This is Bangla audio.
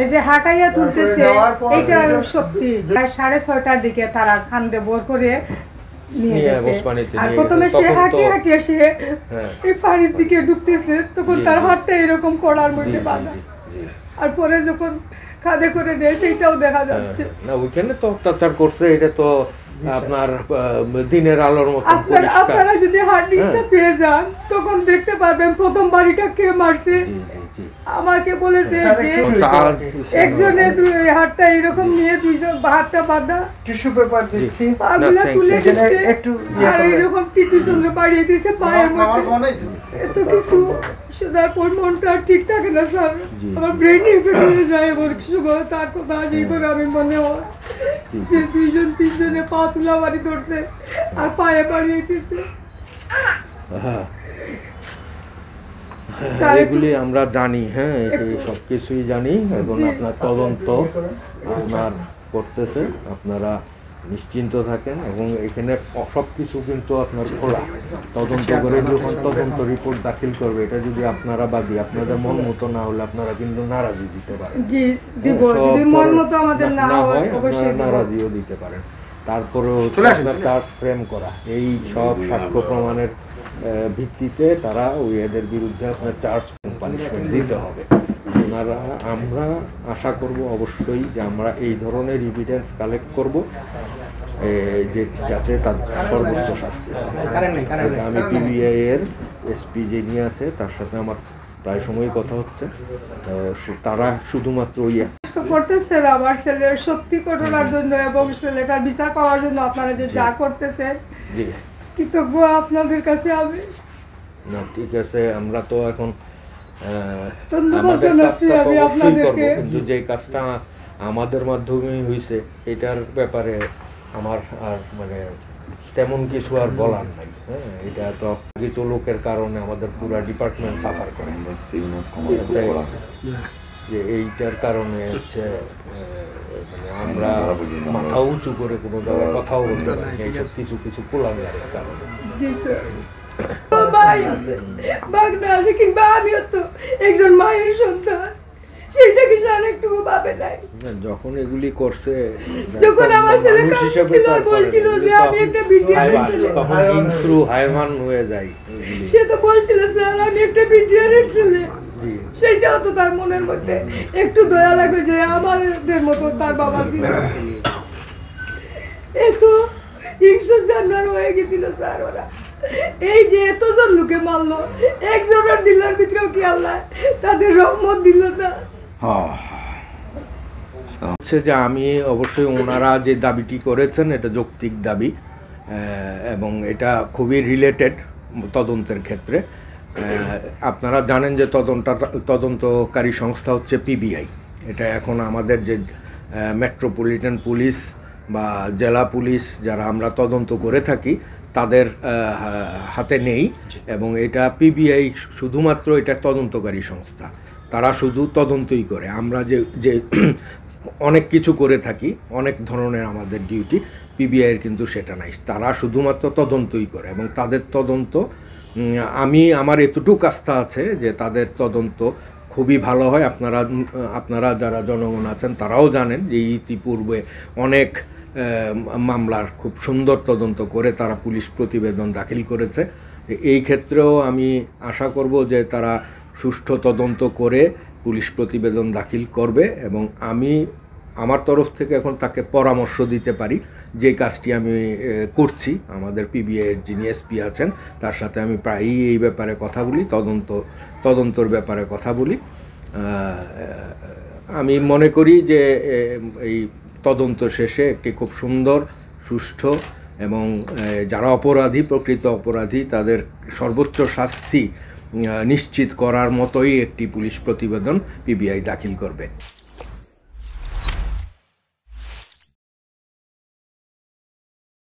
এই যে হাঁটাইয়া তুলতেছে এটা সত্যি। 6:30টার দিকে তারা কান্দে বোর করে নিয়ে গেছে। আর প্রথমে সে হাঁটিয়ে সে এই ফাড়ির দিকে ঢুকতেছে, তখন তার হাতটা এরকম করার মধ্যে বাঁধা। আর পরে যখন কাঁধে করে দেয় সেইটাও দেখা যাচ্ছে। না ওইখানে তো অত্যাচার করছে, এটা তো আপনার দিনের আলোর মতো। আপনারা যদি হার্ড ডিস্কটা পেয়ে যান তখন দেখতে পারবেন প্রথম বাড়িটা কে মারছে। আমাকে বলেছে যে একজনে হাতটা এরকম নিয়ে দুইজন হাতটা বাঁধা, টিস্যু পেপার দিচ্ছি, পাগুলা তুলে দিচ্ছে একটু, আর এরকম টিটু চন্দ্র বাড়িয়ে দিয়েছে পায়ের মধ্যে। এত কিছু শোনার পর মনটা ঠিক থাকে না স্যার, আমার ব্রেন ইনফেক্ট হয়ে যায়। এবং সময় তার কথা যেগুলো আমি মনে হয় সে 2-3 পা তুলা বাড়ি ধরছে আর পায়ে বাড়িয়ে দিয়েছে। এগুলি আমরা জানি, হ্যাঁ সবকিছুই জানি। এবং আপনার তদন্ত আপনার করতেছে, আপনারা নিশ্চিন্ত থাকেন। এবং এখানে সবকিছু কিন্তু আপনার খোলা, তদন্ত করে যখন তদন্ত রিপোর্ট দাখিল করবে, এটা যদি আপনারা বাদী আপনাদের মন মতো না হলে আপনারা কিন্তু নারাজি দিতে পারেন। নারাজিও দিতে পারেন। তারপরেও আপনার চার্জ ফ্রেম করা, এই সব সাক্ষ্য প্রমাণের ভিত্তিতে তারা ওই এদের বিরুদ্ধে আপনার চার্জ পানিশমেন্ট দিতে হবে। ওনারা আমরা আশা করব অবশ্যই যে আমরা এই ধরনের এভিডেন্স কালেক্ট করব যে যাতে তার সর্বোচ্চ শাস্তি। আমি পিবিআই এর এসপি যিনি আছে তার সাথে আমার প্রায় সময় কথা হচ্ছে, তারা শুধুমাত্র করতেছে আমার ছেলের সত্যি ঘটনার জন্য এবং ছেলেটার বিচার পাওয়ার জন্য আপনারা যে যা করতেছেন কৃতজ্ঞ আপনাদের কাছে আমি। না ঠিক আছে, আমরা তো এখন কিন্তু যে কাজটা আমাদের মাধ্যমে হয়েছে এটার ব্যাপারে আমার আর মানে তেমন কিছু আর বলার নাই। হ্যাঁ, এটা তো কিছু লোকের কারণে আমাদের পুরো ডিপার্টমেন্ট সাফার করে, যে এইটার কারণে হচ্ছে মানে আমরা মাথা উঁচু করে কোনো জায়গায় কথাও বলতে পারি এইসব কিছু কিছু কোলাঙ্গারের কারণে। জি স্যার, ভাই আছে, বাগনা আছে, কিংবা আমিও তো একজন মায়ের সন্তান, সেইটাকে স্যার একটু ভাবে নাই। যখন এগুলি করছে, যখন আমার ছেলে কাঁদছিল আর বলছিল যে আমি একটা বিটিআর ছেলে, তখন হিংস্র হায়ওয়ান হয়ে যায়। সে তো বলছিল স্যার আমি একটা বিটিআর ছেলে, সেইটাও তো তার মনের মধ্যে একটু দয়া লাগে যে আমাদের মতো তার বাবা ছিল। এত হিংস্র জানোয়ার হয়ে গেছিল স্যার ওরা। এই যে এতজন লোকে মারলো, একজনের দিলের ভিতরেও কি আল্লাহ তাদের রহমত দিল না? হচ্ছে যে আমি অবশ্যই ওনারা যে দাবিটি করেছেন এটা যৌক্তিক দাবি এবং এটা খুবই রিলেটেড তদন্তের ক্ষেত্রে। আপনারা জানেন যে তদন্তকারী সংস্থা হচ্ছে পিবিআই। এটা এখন আমাদের যে মেট্রোপলিটন পুলিশ বা জেলা পুলিশ যারা আমরা তদন্ত করে থাকি তাদের হাতে নেই। এবং এটা পিবিআই শুধুমাত্র এটা তদন্তকারী সংস্থা, তারা শুধু তদন্তই করে। আমরা যে অনেক কিছু করে থাকি, অনেক ধরনের আমাদের ডিউটি, পিবিআইয়ের কিন্তু সেটা নাই, তারা শুধুমাত্র তদন্তই করে। এবং তাদের তদন্ত আমার এতটুকু আস্থা আছে যে তাদের তদন্ত খুবই ভালো হয়। আপনারা যারা জনগণ আছেন তারাও জানেন যে ইতিপূর্বে অনেক মামলার খুব সুন্দর তদন্ত করে তারা পুলিশ প্রতিবেদন দাখিল করেছে। এই ক্ষেত্রেও আমি আশা করব যে তারা সুষ্ঠু তদন্ত করে পুলিশ প্রতিবেদন দাখিল করবে। এবং আমি আমার তরফ থেকে এখন তাকে পরামর্শ দিতে পারি, যে কাজটি আমি করছি। আমাদের পিবিআইয়ের যিনি এসপি আছেন তার সাথে আমি প্রায়ই এই ব্যাপারে কথা বলি, তদন্তর ব্যাপারে কথা বলি। আমি মনে করি যে এই তদন্ত শেষে একটি খুব সুন্দর, সুষ্ঠু এবং যারা অপরাধী, প্রকৃত অপরাধী, তাদের সর্বোচ্চ শাস্তি নিশ্চিত করার মতোই একটি পুলিশ প্রতিবেদন পিবিআই দাখিল করবে।